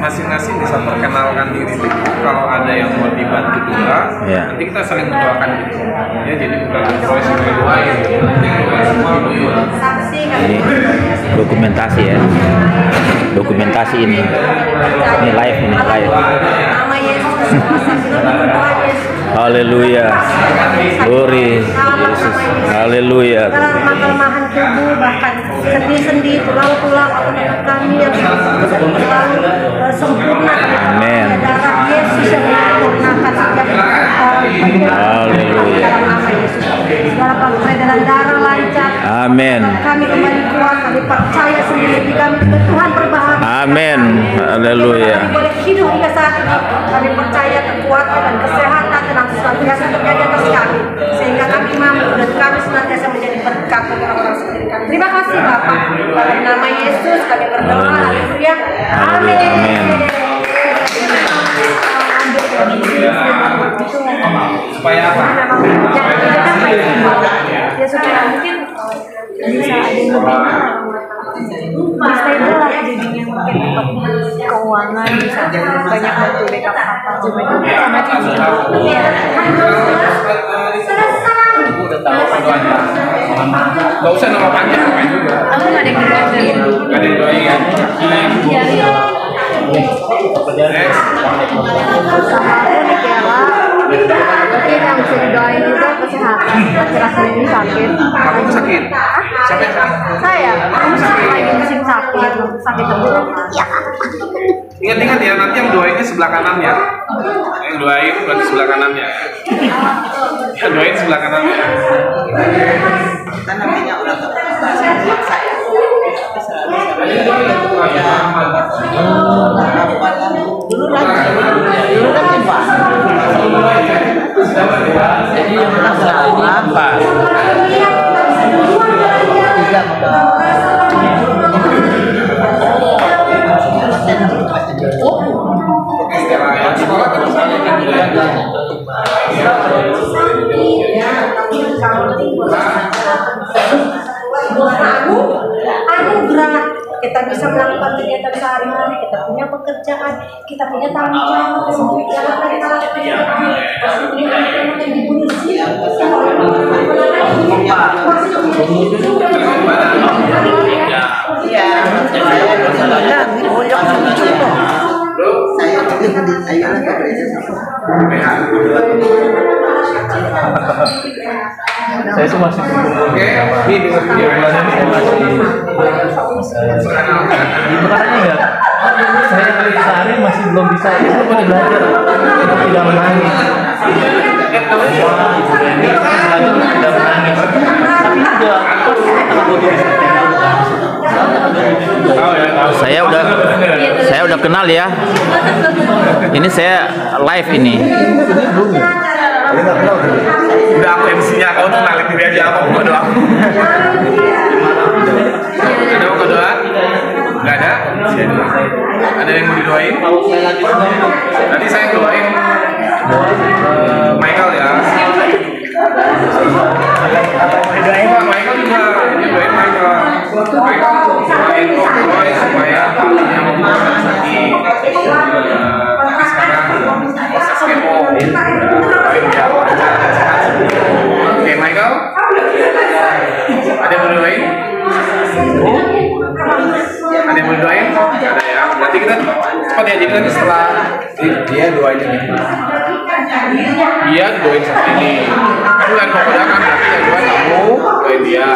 masing-masing bisa perkenalkan diri dulu. Kalau ada yang mau dibantu juga, nanti kita saling mendoakan gitu. Ya, jadi bukan voice kedua gitu. Ini dokumentasi ya. Dokumentasi ini live ini live. Haleluya, glory Yesus, haleluya. Kelemahan tubuh, bahkan sendi-sendi, tulang-tulang otot kami yang selalu sempurna. Amin. Darah Yesus yang menyempurnakan setiap haleluya. Segala peredaran darah lancar. Amin. Kami kembali kuat, kami percaya sendiri di kami Tuhan berbahagia. Amin. Haleluya. Kami boleh hidup hingga saat ini. Kami percaya kekuatan dan kesehatan tenang senantiasa terjadi atas kami, sehingga kami mampu dan kami senantiasa menjadi berkat bagi orang-orang seperti kami. Terima kasih Bapak. Dalam nama Yesus kami berdoa. Haleluya. Amin. Supaya apa? Ya supaya mungkin bisa ada yang lebih stable lah jadinya, mungkin untuk keuangan bisa banyak bantu backup apa coba juga sama cici. Udah tahu doanya. Gak usah nama panjang kan juga. Aku nggak ada yang doain. Ada yang doain kan? Sama aku nih Kela, mungkin yang bisa didoain itu kesehatan. Akhir-akhir ini sakit. Kamu sakit? Siapa yang sakit? Saya lagi musim sakit tenggorokan. Ingat-ingat ya, nanti yang doainnya sebelah kanannya. Yang doain berarti sebelah kanannya. Yang doain sebelah kanannya. Kita namanya orang terpaksa ya. Dulu kan coba. Jadi apa? Anugerah kita bisa melakukan kegiatan sehari-hari, kita punya pekerjaan, kita punya tanggung jawab, jangan kita lakukan yang dibunuh sih. Saya sih masih Oke, ini dengan video bulannya saya masih makanya ya saya sehari masih belum bisa itu mau belajar untuk tidak menangis ini belajar untuk tidak menangis tapi juga saya udah kenal ya. Ini saya live ini. udah aku MC-nya, kau tuh kenalin diri aja apa mau doa. Ada mau doa? Nggak ada? Ada yang mau didoain? Nanti saya doain Michael ya. Didoain Pak Michael juga. Didoain Michael. Michael doain Roy supaya tangannya membuat sakit. Tapi sekarang proses kemo. Doain dia lancar dan sehat. Oke Michael. Ada yang mau doain? Ada yang mau doain? Ada ya. Berarti kita cepat ya. Jadi nanti setelah dia doain ini, dia doain seperti ini. Kamu yang mau doakan, berarti yang doain kamu doain dia.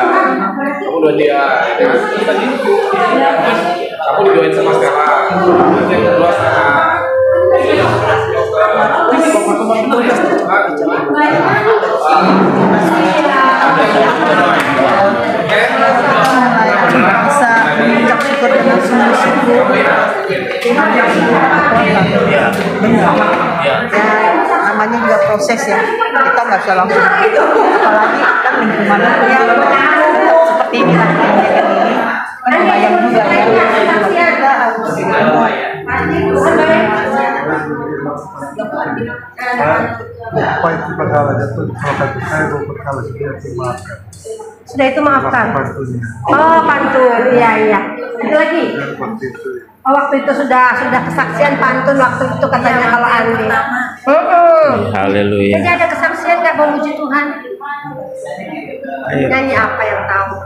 Kamu doain dia. Tadi kamu didoain sama Stella. Nanti yang kedua Stella. Namanya juga proses ya, kita nggak bisa langsung, apalagi kan lingkungannya seperti ini lah, ini kan kebayang juga ya, kita harus Apa itu berkala jatuh kalau kata saya mau berkala sudah dimaafkan. Sudah itu maafkan. Pantunnya. Oh pantun, iya iya. Itu lagi. Seperti itu. Waktu itu sudah kesaksian pantun waktu itu katanya kalau Andi. Haleluya. Jadi ada kesaksian nggak memuji Tuhan? Nyanyi apa yang tahu?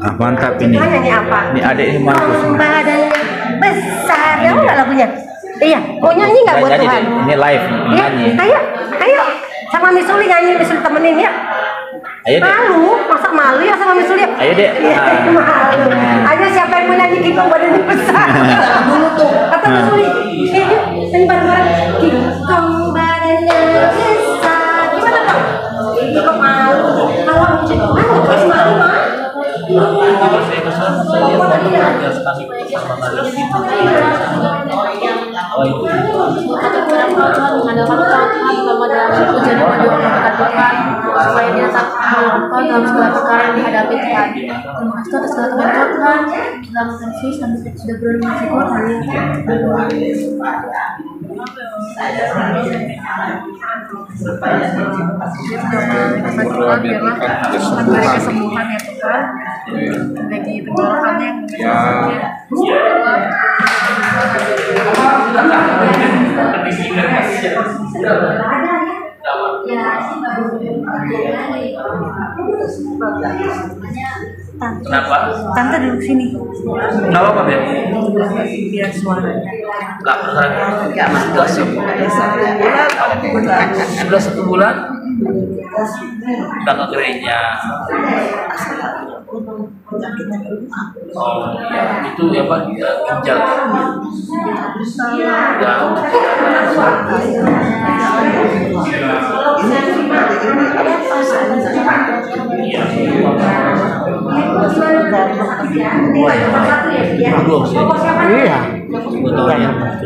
Ah, mantap ini. Nyanyi apa? Ini adik ini mampu. Badannya besar. Ya nggak lagunya? Iya. Mau nyanyi nggak buat Nyanyi Tuhan? deh. Ini live Ya, nyanyi. ayo. Sama Misuli nyanyi, Misuli temenin ya. Ayo deh. Malu, masa malu ya sama Misuli? Ayo deh. Malu. Ayo siapa yang mau nyanyi Kikong badannya besar? Dulu tuh, kata Misuli. Nyanyi bareng-bareng. Kikong badannya besar. Gimana dong? Kikong malu. Kalau muji Tuhan, terus malu mah. Supaya dia tak melakukan dalam segala perkara yang dihadapi Tuhan. Terima kasih atas segala kebaikan Tuhan. Dalam Yesus kami sudah bersyukur. Memberi kesembuhan ya Tuhan. Bagi penjelasannya Kenapa? Tante duduk sini. Kenapa Pak Ben? Biar suaranya. Enggak sudah 1 bulan. Udah ke gereja. Oh, ya. Itu ya Pak, ginjal. Iya.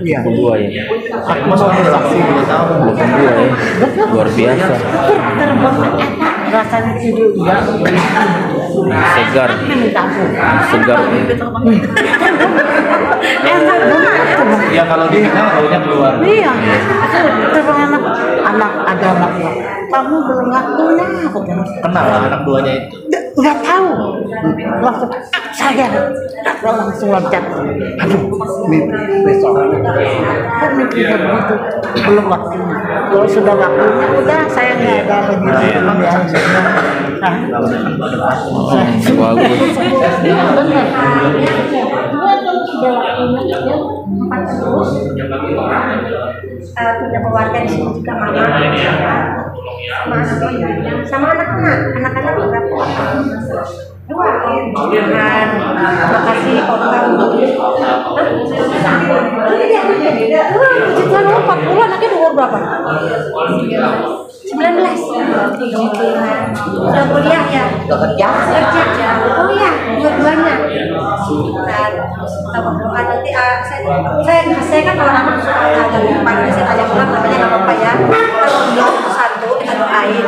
Iya. 2 ya. Aku masuk saksi 2 tahun, bukan 2 ya. Luar biasa. Rasanya juga Segar. Segar. enak banget. Ya kalau dikenal baunya keluar. Iya, terus anak ada anaknya. Kamu belum ngakunya, katanya. Kenal lah anak 2-nya itu. Nggak tahu. Langsung saya langsung loncat. Aduh, mimpi besok. Kan mimpinya begitu. Belum waktunya. Kalau sudah waktunya, udah saya nggak ada lagi. Bagus. Benar. Punya keluarga di sini juga mama sama anak-anak berapa? 2. Dan makasih Opa untuk Tuhan 40 anaknya umur berapa? 19. Sudah kuliah ya? Udah kerja. Oh iya, dua-duanya. Dan kita berdoa nanti saya kan kalau anak suka agak pagi saya tanya pulang namanya nggak apa-apa ya. Kalau belum satu kita doain.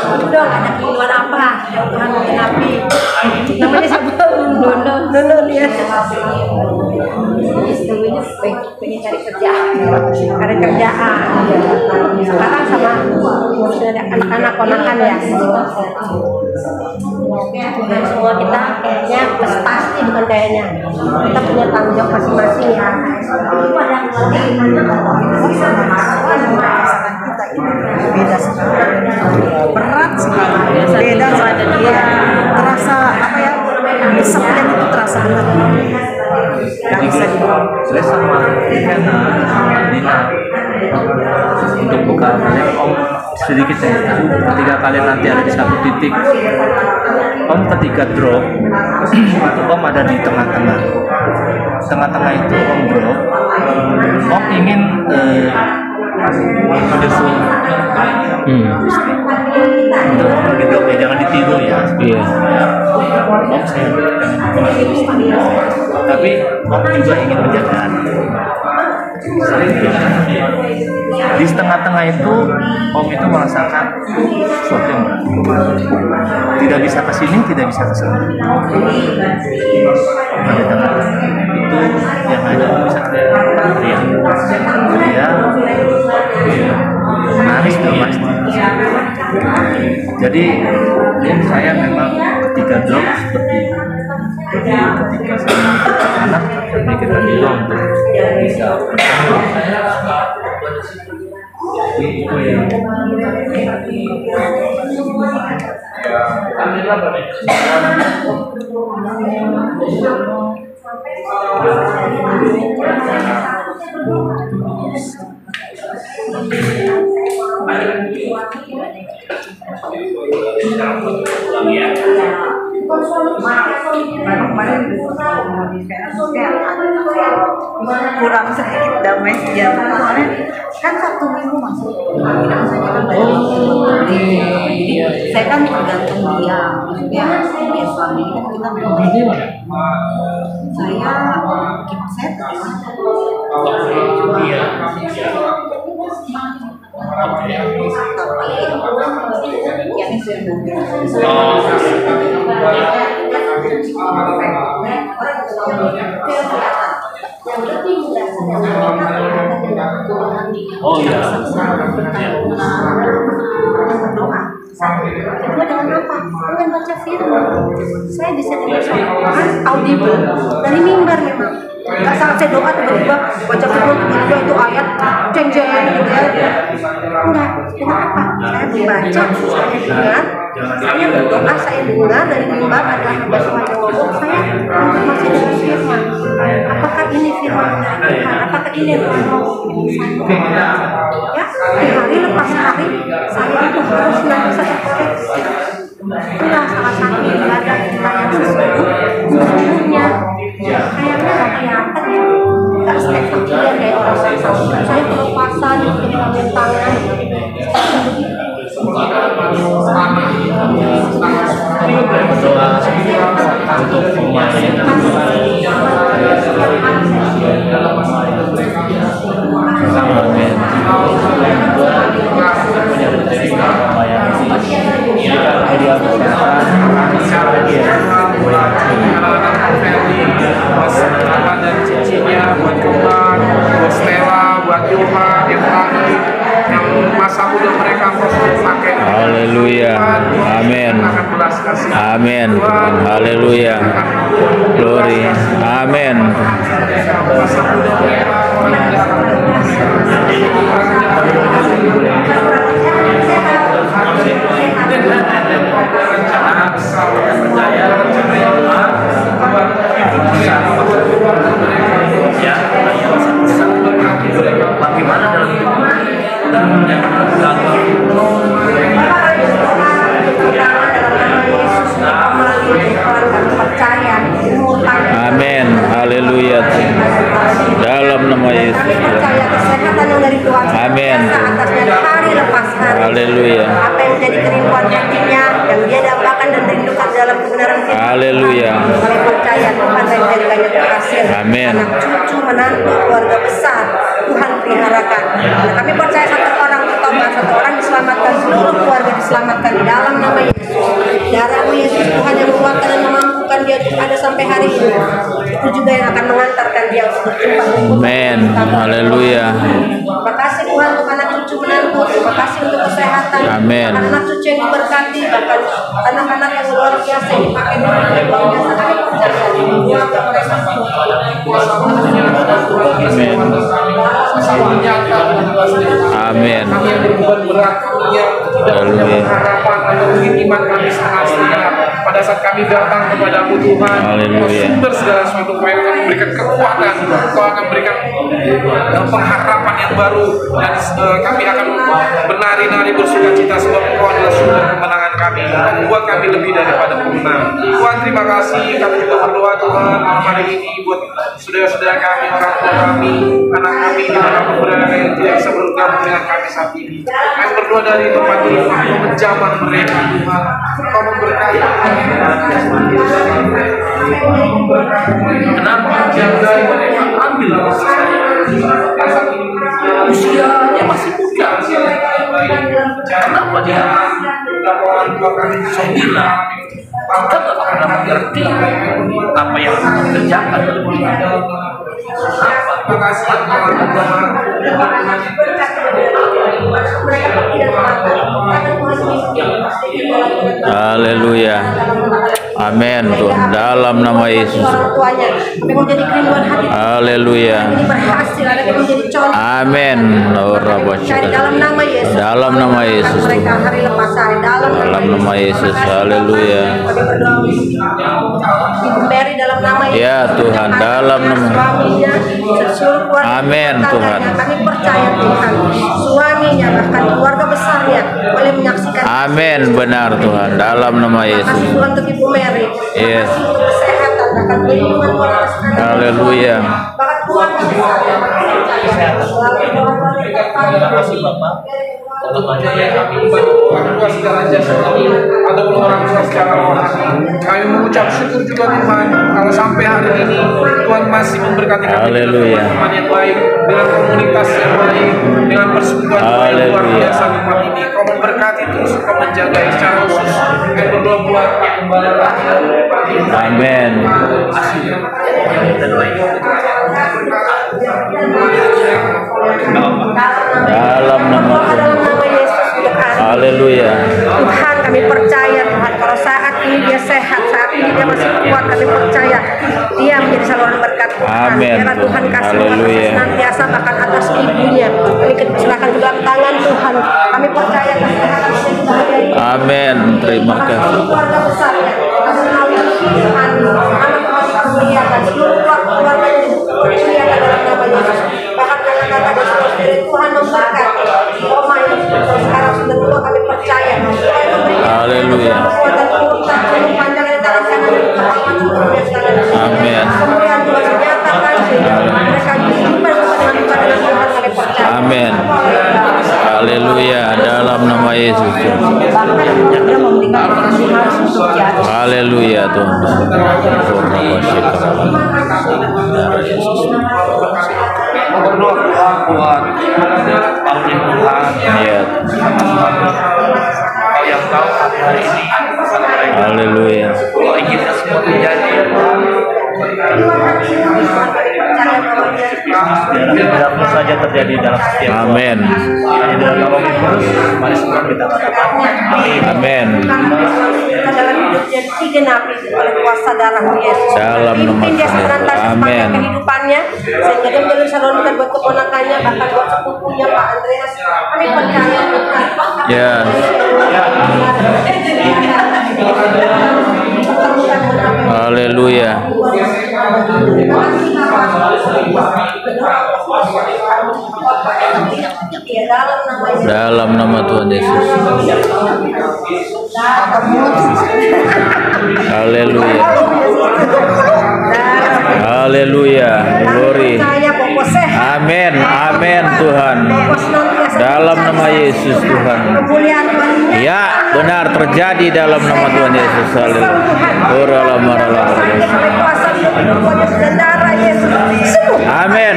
Udah nggak ada keinginan apa yang Tuhan mau genapi. Namanya siapa? Dono dia. Istrinya pengen cari kerjaan. Sekarang sama sudah ada anak-anak ponakan ya. Dan semua kita kayaknya pasti bukan kayaknya kita punya tanggung jawab masing-masing ya. Beda sekali. Berat sekali. Beda sekali. Iya. Terasa apa ya? Sepian itu terasa berat. Gak bisa dibawa. Saya sama Hena, Dina untuk buka Om sedikit ya. Ketika kalian nanti ada di satu titik, Om ketika drop, itu Om ada di tengah-tengah. Tengah-tengah itu Om drop. Om ingin menyusul istri. Untuk Om lagi drop ya, jangan ditiru ya. Iya. Om saya pengen istri. Tapi Om juga ingin menjaga anak. Di setengah-tengah itu Om itu merasakan sesuatu yang berat. Tidak bisa ke sini, tidak bisa ke sana. Pada tengah itu yang ada bisa teriak. Dia menangis tuh pasti. Jadi saya memang ketika drop seperti ketika anak ini kita dorong untuk bisa kurang sedikit damai sejahtera soalnya kan Sabtu Minggu masuk saya kan tergantung dia maksudnya dia suami kan kita saya oh iya. Kedua dengan apa? Dengan baca firman. Saya bisa dengar audible dari mimbar memang. Gak salah saya doa tiba-tiba baca firman tiba-tiba itu ayat ceng-ceng gitu ya. Enggak, kenapa? Saya membaca, saya dengar, saya berdoa, saya dengar dari mimbar adalah bersama ngomong saya untuk masih dengan firman. Apakah ini firman dari Tuhan? Apakah ini yang Tuhan mau saya? Ya, di hari lepas hari saya itu harus senantiasa terkoreksi. Itulah salah satu ibadah kita yang sesungguhnya kayaknya gak kelihatan ya, gak spektakuler kayak orang saudara saya kelepasan gitu dengan tangan Untuk pemain dan cincinnya buat Tuhan, buat Stella, buat Johan, yang lagi yang masa muda mereka harus pakai. Haleluya. Amin. Amin. Haleluya. Glory. Amin. Masa muda mereka rencana besar percaya bagaimana Amin. Haleluya. Dalam nama Yesus. percaya kesehatan yang dari Tuhan. Amin. Atasnya hari lepas hari. Haleluya. Apa yang menjadi kerinduan hatinya yang dia dambakan dan rindukan dalam kebenaran firman. Haleluya. Kami percaya Tuhan yang menjadikannya berhasil. Amin. Anak cucu, menantu, keluarga besar Tuhan peliharakan. Nah, kami percaya satu orang bertobat, satu orang diselamatkan, seluruh keluarga diselamatkan di dalam nama Yesus. Darah Yesus Tuhan yang menguatkan dan memampukan dia untuk ada sampai hari ini. Itu juga yang akan mengantarkan dia untuk berjumpa. Amin. Haleluya. Terima kasih Tuhan untuk anak cucu menantu. Terima kasih untuk kesehatan. Amin. Anak cucu yang diberkati, bahkan anak-anak yang luar biasa yang dipakai Tuhan yang luar biasa. Kami percaya keluarga mereka Amin. Kami yang berbeban berat, yang tidak punya pengharapan atau mungkin iman kami setengah-setengah. Pada saat kami datang kepadamu Tuhan, sumber segala sesuatu, Kau akan memberikan kekuatan, Kau akan memberikan pengharapan yang baru, dan kami akan menari-nari bersuka cita sebab Kau adalah sumber kemenangan kami. Kau membuat kami lebih daripada pemenang. Tuhan, terima kasih. Kami juga berdoa Tuhan malam hari ini buat saudara-saudara kami, orang tua kami, anak kami di mana pun berada yang tidak bisa bergabung dengan kami saat ini. Kami berdoa dari tempat ini, Kau menjamah mereka Tuhan. Kau memberkati kenapa jaga mereka ambil usianya masih muda, kenapa dia saya bilang kita nggak pernah mengerti apa yang kita kerjakan. Apa? mereka pergi dan makan. Karena Tuhan Yesus. Haleluya. Amin Tuhan, dalam nama Yesus. Orang tuanya, kami menjadi kerinduan hati. Haleluya. Kami berhasil, ada kami menjadi contoh. Amin. Dalam nama Yesus. Dalam nama Yesus. Mereka hari lepas hari dalam nama Yesus. Haleluya. Ibu Mary dalam nama Yesus. Ya Tuhan, dalam nama. Suaminya, seluruh keluarga. Amin Tuhan. Kami percaya Tuhan. Suaminya bahkan keluarga besarnya boleh menyaksikan. Amin, benar Tuhan, dalam nama Yesus. Kasih Tuhan untuk Ibu Mary. Yes. Kasih untuk kesehatan, bahkan perlindungan Tuhan. Haleluya. Bahkan Tuhan Terima kasih Bapak. ataupun orang tua secara rohani. Kami mengucap syukur juga Tuhan kalau sampai hari ini Tuhan masih memberkati kami Haleluya. dengan teman yang baik, dengan komunitas yang baik, dengan persekutuan yang luar biasa Tuhan ini. Kau memberkati terus, kau menjaga secara khusus. Kami berdoa buat Pak Gembala Rahel. Amin. Dalam nama Yesus untuk hari. Haleluya. Tuhan kami percaya Tuhan kalau saat ini dia sehat, saat ini dia masih kuat, kami percaya dia menjadi saluran berkat Tuhan. Amin. Biarlah Tuhan kasih Haleluya. senantiasa bahkan atas ibunya. Kami serahkan ke dalam tangan Tuhan. Kami percaya kesehatan dan kebahagiaan. Amin. Terima kasih. Keluarga besarnya, kami melalui Tuhan, anak-anak mulia dan seluruh keluarga yang dimuliakan dalam nama Yesus. Bahkan kakak-kakak dan saudara Tuhan memberkati. Oma yang sekarang sudah tua kami percaya. Tuhan memberikan Haleluya. kekuatan kurta, panjang dari tangan kanan dan kepala seluruhnya sekarang. Amin. Kemuliaan Tuhan dinyatakan sehingga mereka disimpan dengan Tuhan dan Tuhan kami percaya. Amin. Haleluya. Dalam nama Yesus. Haleluya Tuhan. Berdoa buat panggilan Tuhan. Iya. Kau yang tahu hari ini Haleluya. kau inginkan semua terjadi. Biar saja terjadi dalam setiap Amin. hanya dalam nama Yesus. Mari semua kita katakan amin. Amin. Dalam hidupnya digenapi oleh kuasa darah Yesus. Dalam nama Pimpin dia senantiasa Amin. sepanjang kehidupannya sehingga dia menjadi salurkan buat keponakannya bahkan buat sepupunya Pak Andreas. Kami percaya Tuhan. Ya. Haleluya. Dalam nama Tuhan Yesus. Haleluya. Haleluya. Glory. Amin. Amin Tuhan. Dalam nama Yesus Tuhan. Ya, benar terjadi dalam nama Tuhan Yesus. Haleluya. Amin.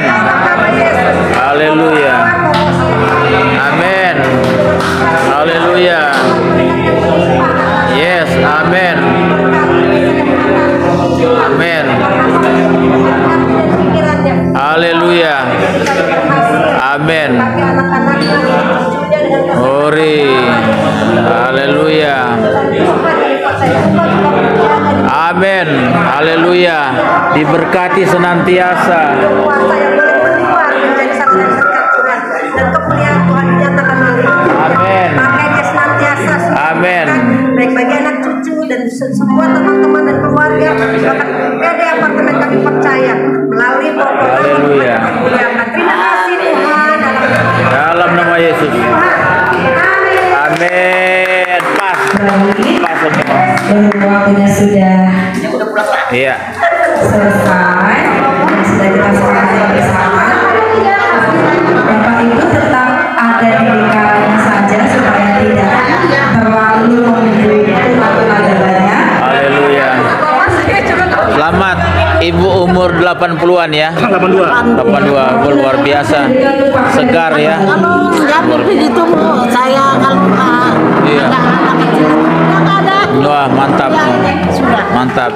Haleluya. Amin. Haleluya. Yes, amin. Amin. Haleluya. Amin. Ori. Haleluya. Amin. Haleluya. Diberkati senantiasa. Amin. Amin. Baik bagi anak cucu dan semua teman-teman dan keluarga, bahkan PD apartemen kami percaya melalui Haleluya. Terima kasih Tuhan Dalam nama Yesus. Amin. Pas. Pas semua. Waktunya sudah Iya. selesai, sudah kita selesai bersama. Bapak Ibu tetap ada di lingkarannya saja supaya tidak terlalu memiliki waktu banyak. Haleluya. Selamat Ibu umur 80-an ya. 82 luar biasa. Segar ya. Kalau begitu saya kalau Iya. anak kecil nggak ada. Wah, mantap. Mantap.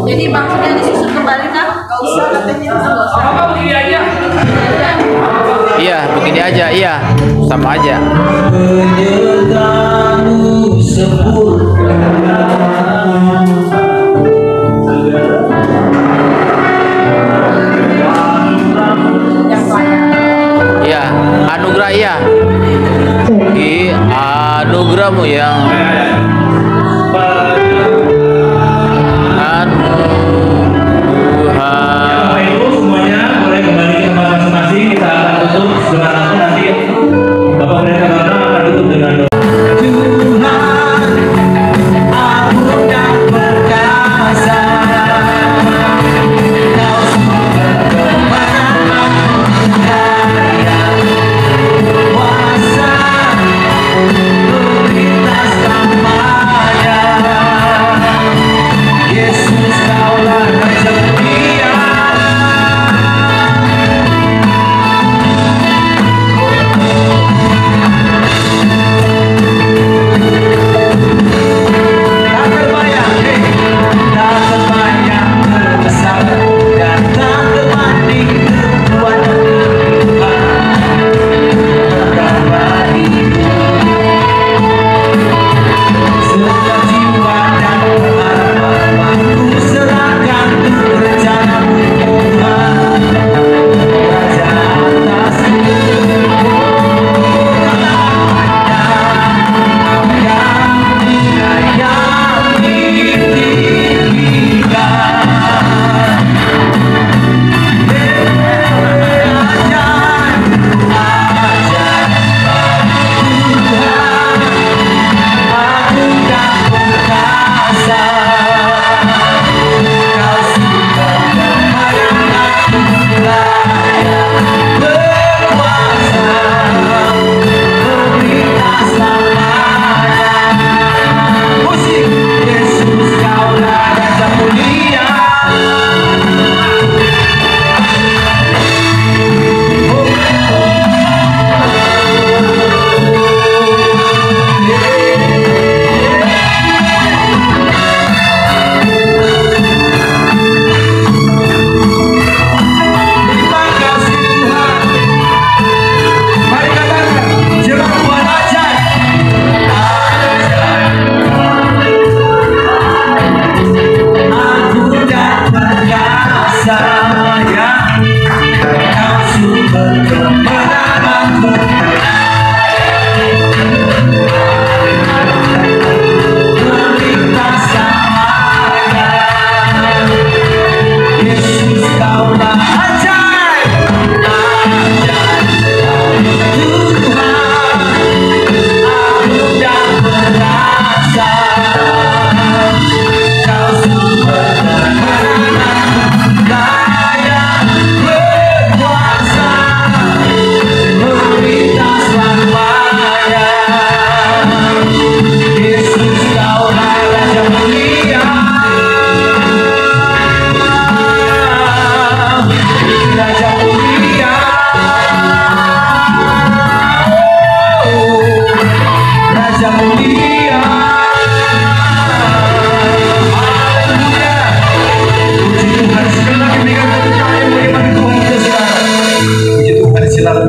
Jadi maksudnya disusun kembali kan? Nggak usah katanya. Iya, begini aja, iya, sama aja. Iya, anugerah iya. Anugerahmu yang semuanya boleh kembali ke tempat masing-masing. Kita akan tutup dengan apa nanti Bapak Pendeta Bambang akan tutup dengan doa.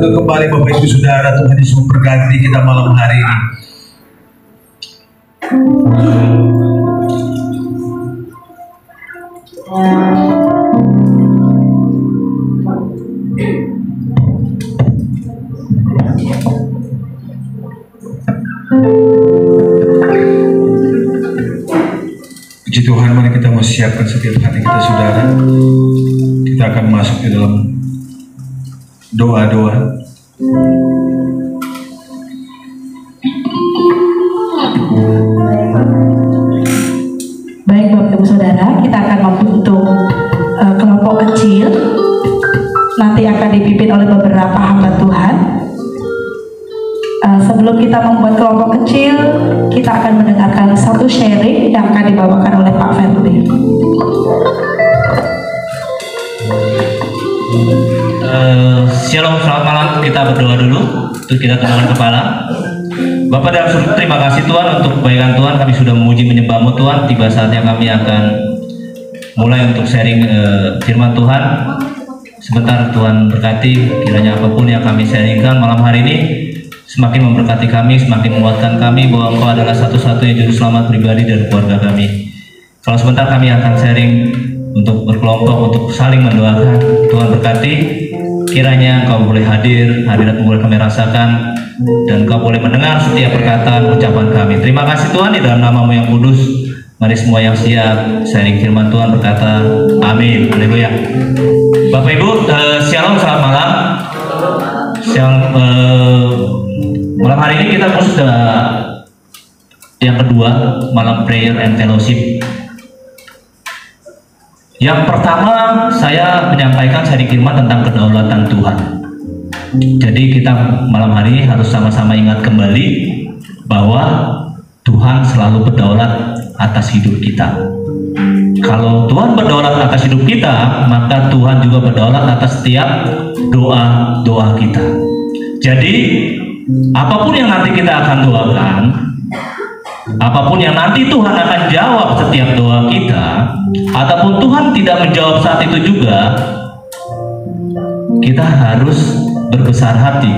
Kembali Bapak Ibu Saudara, Tuhan Yesus memberkati kita malam hari ini. Puji Tuhan, mari kita mau siapkan setiap hati kita saudara. Kita akan masuk di dalam doa-doa. Baik Bapak Ibu Saudara, kita akan membentuk kelompok kecil. Nanti akan dipimpin oleh beberapa hamba Tuhan. Sebelum kita membuat kelompok kecil, kita akan mendengarkan satu sharing yang akan dibawakan oleh Pak Ferdi. Shalom, selamat malam. Kita berdoa dulu. Untuk kita tundukkan kepala. Bapak dalam surga, terima kasih Tuhan untuk kebaikan Tuhan. Kami sudah memuji menyembah-Mu Tuhan. Tiba saatnya kami akan mulai untuk sharing firman Tuhan. Sebentar Tuhan berkati, kiranya apapun yang kami sharingkan malam hari ini semakin memberkati kami, semakin menguatkan kami bahwa Engkau adalah satu-satunya juru selamat pribadi dari keluarga kami. Kalau sebentar kami akan sharing untuk berkelompok, untuk saling mendoakan. Tuhan berkati, kiranya Engkau boleh hadir, hadirat boleh kami rasakan, dan Engkau boleh mendengar setiap perkataan ucapan kami. Terima kasih Tuhan, di dalam nama-Mu yang kudus. Mari semua yang siap sharing firman Tuhan berkata amin. Haleluya. Bapak Ibu, shalom, selamat malam. Shalom, malam hari ini kita sudah yang kedua, malam prayer and fellowship. Yang pertama, saya menyampaikan sharing firman tentang kedaulatan Tuhan. Jadi kita malam hari ini harus sama-sama ingat kembali bahwa Tuhan selalu berdaulat atas hidup kita. Kalau Tuhan berdaulat atas hidup kita, maka Tuhan juga berdaulat atas setiap doa-doa kita. Jadi, apapun yang nanti kita akan doakan, apapun yang nanti Tuhan akan jawab setiap doa kita, ataupun Tuhan tidak menjawab saat itu juga, kita harus berbesar hati.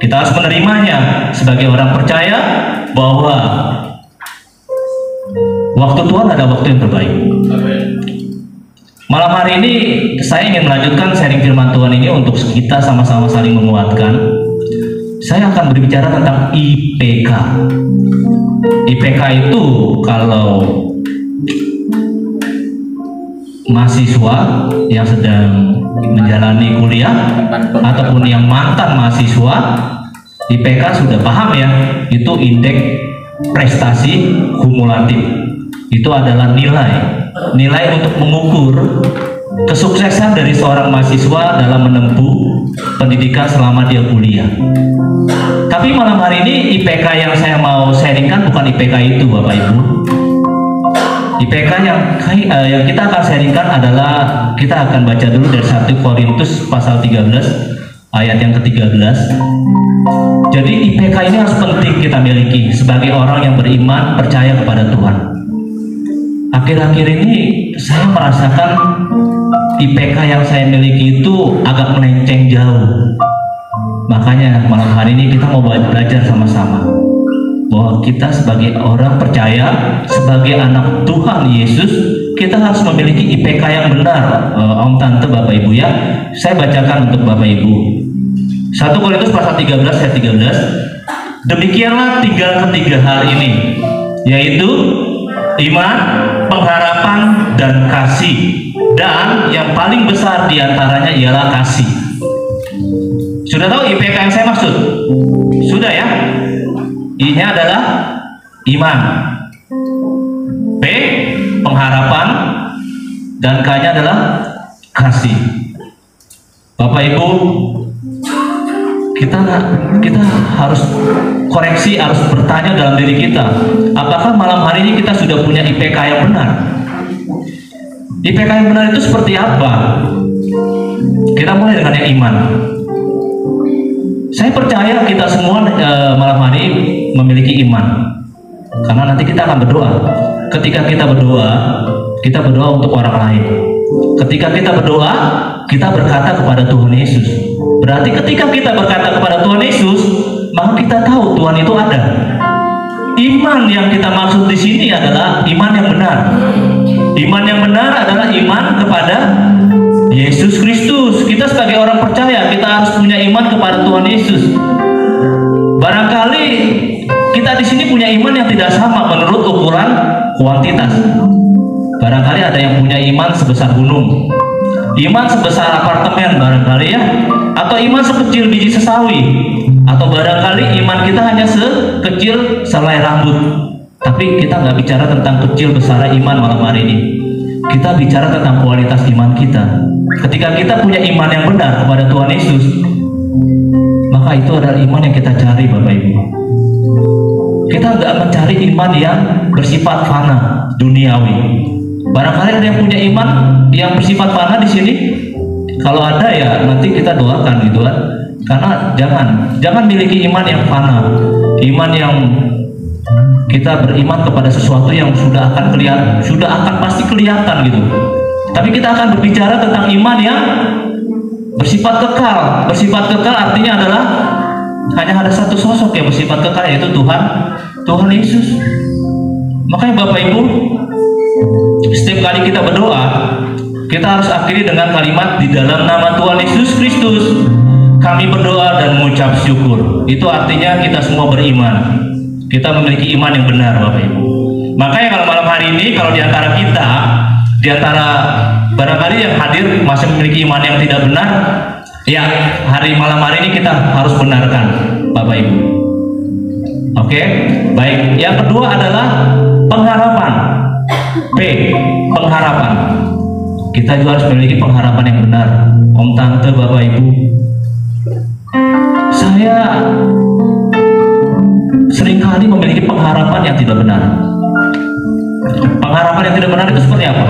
Kita harus menerimanya sebagai orang percaya bahwa waktu Tuhan ada waktu yang terbaik. Malam hari ini saya ingin melanjutkan sharing firman Tuhan ini untuk kita sama-sama saling menguatkan. Saya akan berbicara tentang IPK. IPK itu kalau mahasiswa yang sedang menjalani kuliah ataupun yang mantan mahasiswa, IPK sudah paham ya, itu indeks prestasi kumulatif. Itu adalah nilai untuk mengukur kesuksesan dari seorang mahasiswa dalam menempuh pendidikan selama dia kuliah. Tapi malam hari ini IPK yang saya mau sharingkan bukan IPK itu, Bapak Ibu. IPK yang kita akan sharingkan adalah, kita akan baca dulu dari 1 Korintus pasal 13 ayat yang ke-13. Jadi IPK ini harus penting kita miliki sebagai orang yang beriman, percaya kepada Tuhan. Akhir-akhir ini saya merasakan IPK yang saya miliki itu agak melenceng jauh. Makanya malam hari ini kita mau belajar sama-sama bahwa kita sebagai orang percaya, sebagai anak Tuhan Yesus, kita harus memiliki IPK yang benar. Om, Tante, Bapak Ibu ya. Saya bacakan untuk Bapak Ibu. 1 Korintus pasal 13 ayat 13. Demikianlah tinggal ketiga hal ini, yaitu iman, pengharapan, dan kasih. Dan yang paling besar diantaranya ialah kasih. Sudah tahu IPK yang saya maksud? Sudah ya? I-nya adalah iman, P pengharapan, dan K-nya adalah kasih. Bapak Ibu, kita harus koreksi, harus bertanya dalam diri kita, apakah malam hari ini kita sudah punya IPK yang benar? IPK yang benar itu seperti apa? Kita mulai dengan yang iman. Saya percaya kita semua malam hari ini memiliki iman, karena nanti kita akan berdoa. Ketika kita berdoa untuk orang lain. Ketika kita berdoa, kita berkata kepada Tuhan Yesus. Berarti ketika kita berkata kepada Tuhan Yesus, maka kita tahu Tuhan itu ada. Iman yang kita maksud di sini adalah iman yang benar. Iman yang benar adalah iman kepada Yesus Kristus. Kita sebagai orang percaya, kita harus punya iman kepada Tuhan Yesus. Barangkali kita di sini punya iman yang tidak sama menurut ukuran kuantitas. Barangkali ada yang punya iman sebesar gunung, iman sebesar apartemen barangkali ya, atau iman sekecil biji sesawi, atau barangkali iman kita hanya sekecil selai rambut. Tapi kita nggak bicara tentang kecil besar iman malam hari ini. Kita bicara tentang kualitas iman kita. Ketika kita punya iman yang benar kepada Tuhan Yesus, maka itu adalah iman yang kita cari, Bapak Ibu. Kita nggak mencari iman yang bersifat fana, duniawi. Barangkali ada yang punya iman yang bersifat fana di sini. Kalau ada ya nanti kita doakan gitu kan. Karena jangan miliki iman yang fana, iman yang kita beriman kepada sesuatu yang sudah akan pasti kelihatan gitu. Tapi kita akan berbicara tentang iman yang bersifat kekal. Bersifat kekal artinya adalah hanya ada satu sosok yang bersifat kekal, yaitu Tuhan Yesus. Makanya Bapak Ibu, setiap kali kita berdoa, kita harus akhiri dengan kalimat di dalam nama Tuhan Yesus Kristus kami berdoa dan mengucap syukur. Itu artinya kita semua beriman. Kita memiliki iman yang benar, Bapak Ibu. Makanya kalau malam hari ini, kalau di antara kita, di antara barangkali yang hadir masih memiliki iman yang tidak benar, ya malam hari ini kita harus benarkan, Bapak Ibu. Oke, baik. Yang kedua adalah pengharapan. P, pengharapan. Kita juga harus memiliki pengharapan yang benar. Om, tante, Bapak Ibu, saya seringkali memiliki pengharapan yang tidak benar. Pengharapan yang tidak benar itu seperti apa?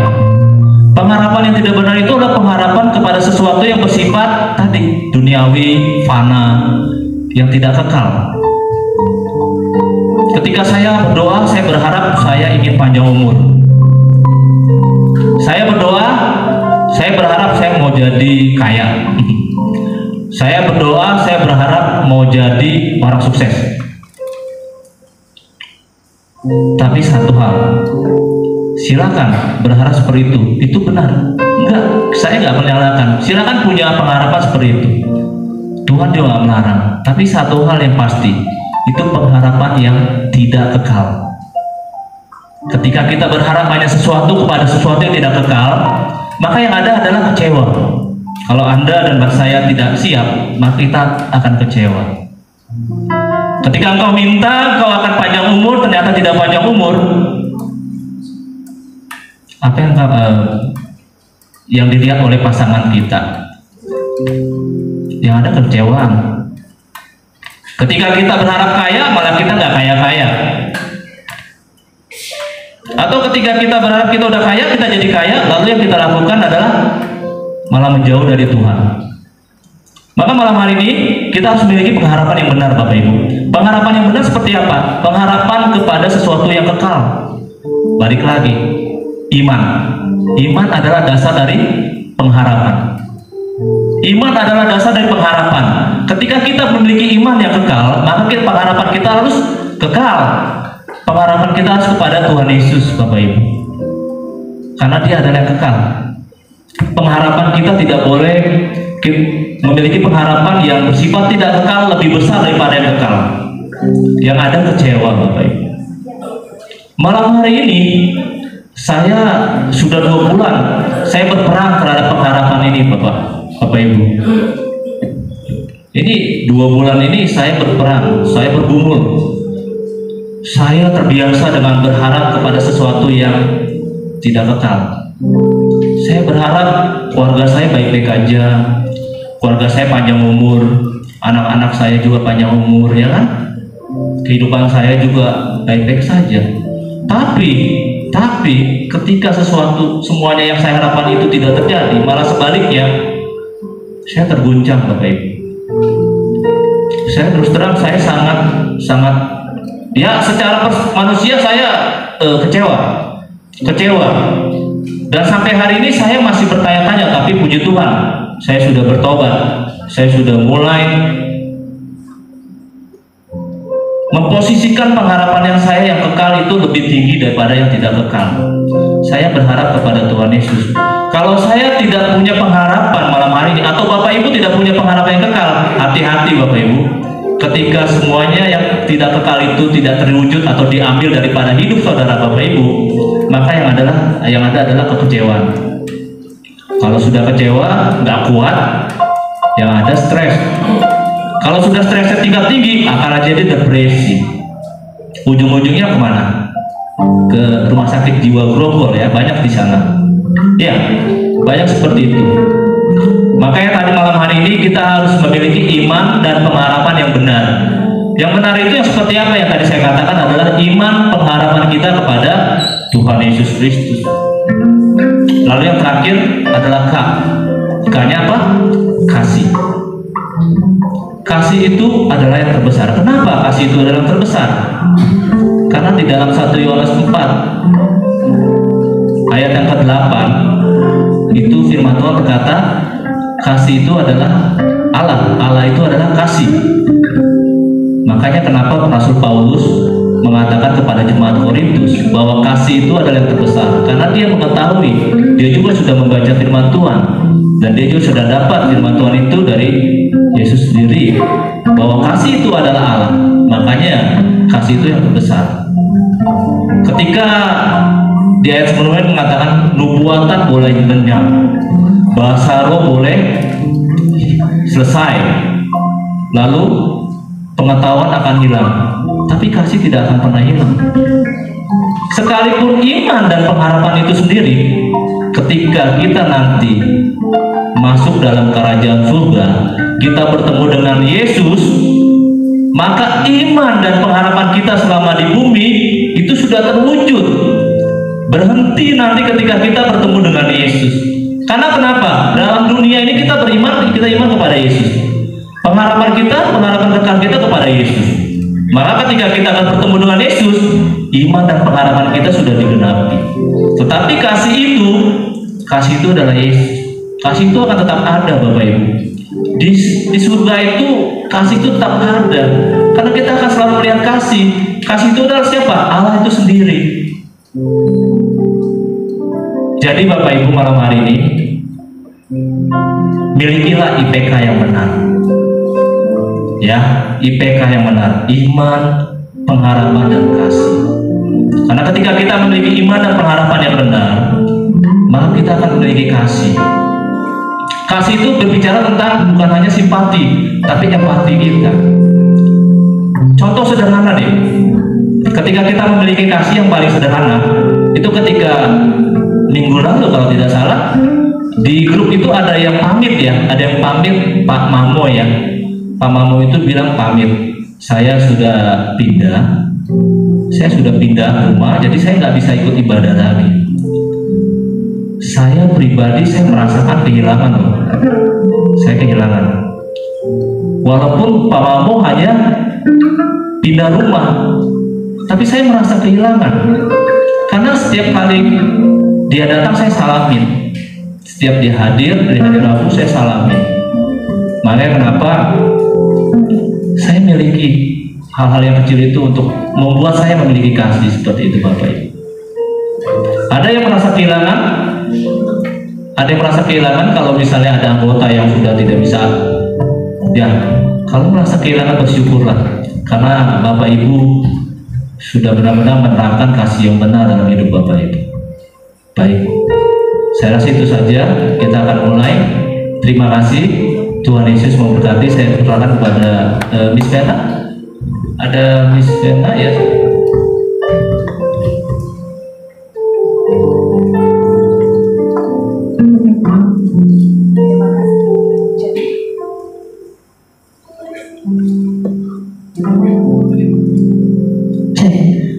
Pengharapan yang tidak benar itu adalah pengharapan kepada sesuatu yang bersifat tadi duniawi, fana, yang tidak kekal. Ketika saya berdoa, saya berharap saya ingin panjang umur. Saya berdoa, saya berharap saya mau jadi kaya. Saya berdoa, saya berharap mau jadi orang sukses. Tapi satu hal, silakan berharap seperti itu benar. Enggak, saya nggak menyalahkan. Silakan punya pengharapan seperti itu. Tuhan juga nggak melarang. Tapi satu hal yang pasti, itu pengharapan yang tidak kekal. Ketika kita berharap hanya sesuatu kepada sesuatu yang tidak kekal, maka yang ada adalah kecewa. Kalau Anda dan saya tidak siap, maka kita akan kecewa. Ketika engkau minta engkau akan panjang umur, ternyata tidak panjang umur, apa yang dilihat oleh pasangan kita? Yang ada kekecewaan. Ketika kita berharap kaya, malah kita nggak kaya-kaya. Atau ketika kita berharap kita udah kaya, kita jadi kaya, lalu yang kita lakukan adalah malah menjauh dari Tuhan. Maka malam hari ini kita harus memiliki pengharapan yang benar, Bapak Ibu. Pengharapan yang benar seperti apa? Pengharapan kepada sesuatu yang kekal. Balik lagi, iman. Iman adalah dasar dari pengharapan. Iman adalah dasar dari pengharapan. Ketika kita memiliki iman yang kekal, maka pengharapan kita harus kekal. Pengharapan kita harus kepada Tuhan Yesus, Bapak Ibu. Karena Dia adalah yang kekal. Pengharapan kita tidak boleh memiliki pengharapan yang bersifat tidak kekal lebih besar daripada yang kekal. Yang ada kecewa, Bapak Ibu. Malam hari ini saya sudah 2 bulan saya berperang terhadap pengharapan ini, Bapak Ibu. Ini 2 bulan ini saya berperang, saya bergumul. Saya terbiasa dengan berharap kepada sesuatu yang tidak kekal. Saya berharap keluarga saya baik-baik aja, keluarga saya panjang umur, anak-anak saya juga panjang umur, ya kan? Kehidupan saya juga baik-baik saja. Tapi ketika sesuatu semuanya yang saya harapkan itu tidak terjadi, malah sebaliknya, saya terguncang, Bapak Ibu. Saya terus terang saya sangat ya secara manusia saya kecewa. Dan sampai hari ini saya masih bertanya-tanya, tapi puji Tuhan, saya sudah bertobat. Saya sudah mulai memposisikan pengharapan yang kekal itu lebih tinggi daripada yang tidak kekal. Saya berharap kepada Tuhan Yesus. Kalau saya tidak punya pengharapan malam hari ini, atau Bapak Ibu tidak punya pengharapan yang kekal, hati-hati Bapak Ibu. Ketika semuanya yang tidak kekal itu tidak terwujud atau diambil daripada hidup saudara Bapak Ibu, maka yang ada adalah kekecewaan. Kalau sudah kecewa, nggak kuat, yang ada stres. Kalau sudah stresnya tinggi akan jadi depresi. Ujung-ujungnya kemana? Ke rumah sakit jiwa Grogol, ya, banyak di sana. Ya, banyak seperti itu. Makanya tadi malam hari ini kita harus memiliki iman dan pengharapan yang benar. Yang benar itu yang seperti apa yang tadi saya katakan adalah iman pengharapan kita kepada Tuhan Yesus Kristus. Lalu yang terakhir adalah K. K-nya apa? Kasih. Kasih itu adalah yang terbesar. Kenapa kasih itu adalah yang terbesar? Karena di dalam 1 Yohanes 4 ayat yang ke-8 itu firman Tuhan berkata, kasih itu adalah Allah. Allah itu adalah kasih. Makanya kenapa Rasul Paulus mengatakan kepada jemaat Korintus bahwa kasih itu adalah yang terbesar, karena dia mengetahui, dia juga sudah membaca firman Tuhan, dan dia juga sudah dapat firman Tuhan itu dari Yesus sendiri, bahwa kasih itu adalah Allah. Makanya kasih itu yang terbesar. Ketika di ayat sebelumnya mengatakan nubuatan boleh lenyap, bahasa roh boleh selesai, lalu pengetahuan akan hilang, tapi kasih tidak akan pernah hilang. Sekalipun iman dan pengharapan itu sendiri, ketika kita nanti masuk dalam kerajaan surga, kita bertemu dengan Yesus, maka iman dan pengharapan kita selama di bumi itu sudah terwujud. Berhenti nanti ketika kita bertemu dengan Yesus. Karena kenapa? Dalam dunia ini kita beriman, kita iman kepada Yesus. Pengharapan kekal kita kepada Yesus. Maka ketika kita akan bertemu dengan Yesus, iman dan pengharapan kita sudah digenapi. Tetapi kasih itu adalah Yesus. Kasih itu akan tetap ada, Bapak Ibu. Di surga itu kasih itu tetap ada, karena kita akan selalu melihat kasih. Kasih itu adalah siapa? Allah itu sendiri. Jadi Bapak Ibu, malam hari ini milikilah IPK yang benar. Ya, IPK yang benar, iman, pengharapan, dan kasih. Karena ketika kita memiliki iman dan pengharapan yang benar, maka kita akan memiliki kasih. Kasih itu berbicara tentang bukan hanya simpati, tapi empati kita. Contoh sederhana deh, ketika kita memiliki kasih yang paling sederhana, itu ketika minggu lalu kalau tidak salah, di grup itu ada yang pamit ya, ada yang pamit Pak Mamo ya. Pak Mamo itu bilang pamit, saya sudah pindah rumah, jadi saya nggak bisa ikut ibadah lagi. Saya pribadi, saya merasakan kehilangan loh. Saya kehilangan. Walaupun Pak Mamo hanya pindah rumah, tapi saya merasa kehilangan. Karena setiap kali dia datang saya salamin. Setiap dia hadir, dari hari Rabu saya salamin. Makanya kenapa saya memiliki hal-hal yang kecil itu untuk membuat saya memiliki kasih seperti itu, Bapak Ibu. Ada yang merasa kehilangan, kalau misalnya ada anggota yang sudah tidak bisa. Ya, kalau merasa kehilangan bersyukurlah, karena Bapak Ibu sudah benar-benar menerapkan kasih yang benar dalam hidup Bapak Ibu. Baik, saya rasa itu saja. Kita akan mulai. Terima kasih. Tuhan Yesus memberkati. Saya persilakan kepada Miss Vena. Ada Miss Vena ya.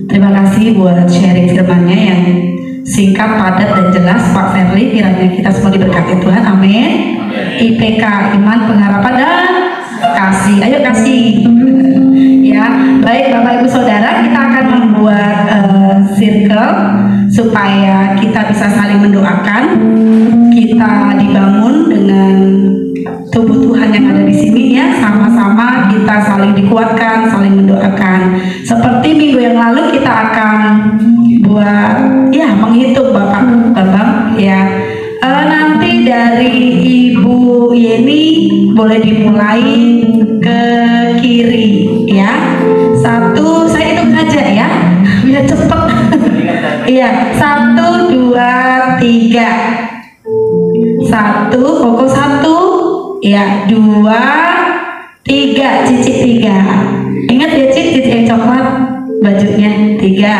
Terima kasih buat sharing firman-Nya yang singkat, padat, dan jelas, Pak Ferli. Kiranya kita semua diberkati Tuhan. Amin. IPK, iman, pengharapan, dan kasih. Ayo kasih. Ya, baik Bapak Ibu Saudara, kita akan membuat circle supaya kita bisa saling mendoakan. Kita dibangun dengan tubuh Tuhan yang ada di sini ya, sama-sama kita saling dikuatkan, saling mendoakan. Seperti minggu yang lalu kita akan buat ya menghitung Bapak ya. Nanti dari Ibu Yeni boleh dimulai ke kiri ya. 1, saya hitung aja ya, biar cepet. Iya, 1, 2, 3. 1, Koko 1, ya 2, 3, Cici 3. Ingat ya Cici yang coklat bajunya 3.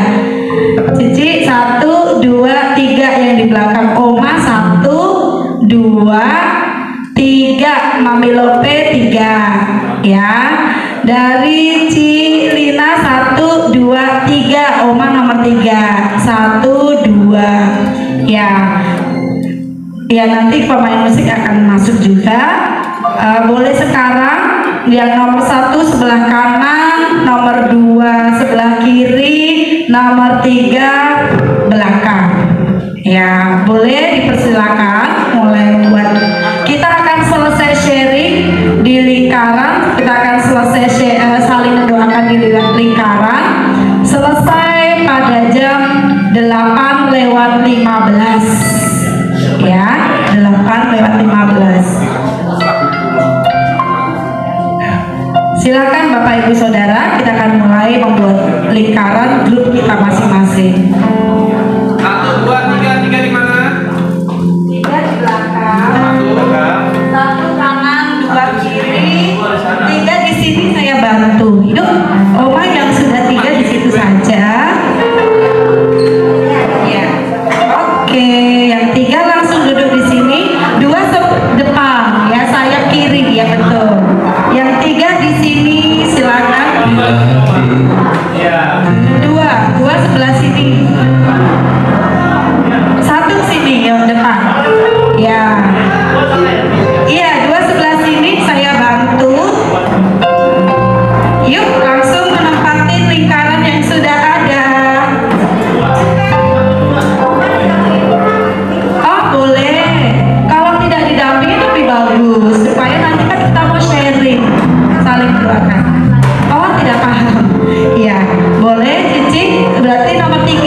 Cici 1, 2, 3 yang di belakang Oma 1, 2, 3 Mami Lope 3 ya. Dari Cilina 1, 2, 3 Oma nomor 3 1, 2 ya. Ya nanti pemain musik akan masuk juga. Boleh sekarang yang nomor 1 sebelah kanan, nomor 2 sebelah kiri, nomor 3 belakang. Ya boleh dipersilakan mulai buat kita akan selesai kita akan selesai saling mendoakan di lingkaran. Selesai pada jam 8:15. Ya, 8:15. Silakan Bapak Ibu Saudara, kita akan mulai membuat lingkaran grup kita masing-masing. 1, 2, 3 di mana? 3 di belakang. 1 kanan, 2 kiri. 3 di sini saya bantu. Yuk, Oma yang sudah 3 di situ saja. Ya. Oke, yang 3 langsung duduk di sini. 2 depan, ya sayap kiri, ya betul. Yang 3 di sini, silakan. 2 sebelah sini. 1 sini yang depan. Ya. Iya, 2 sebelah sini saya bantu. Yuk, langsung menempati lingkaran yang sudah ada. Oh, boleh. Kalau tidak didampingi lebih bagus, supaya nanti kan kita mau sharing, saling doakan. Oh, tidak paham. Iya, boleh Cici. Berarti nomor 3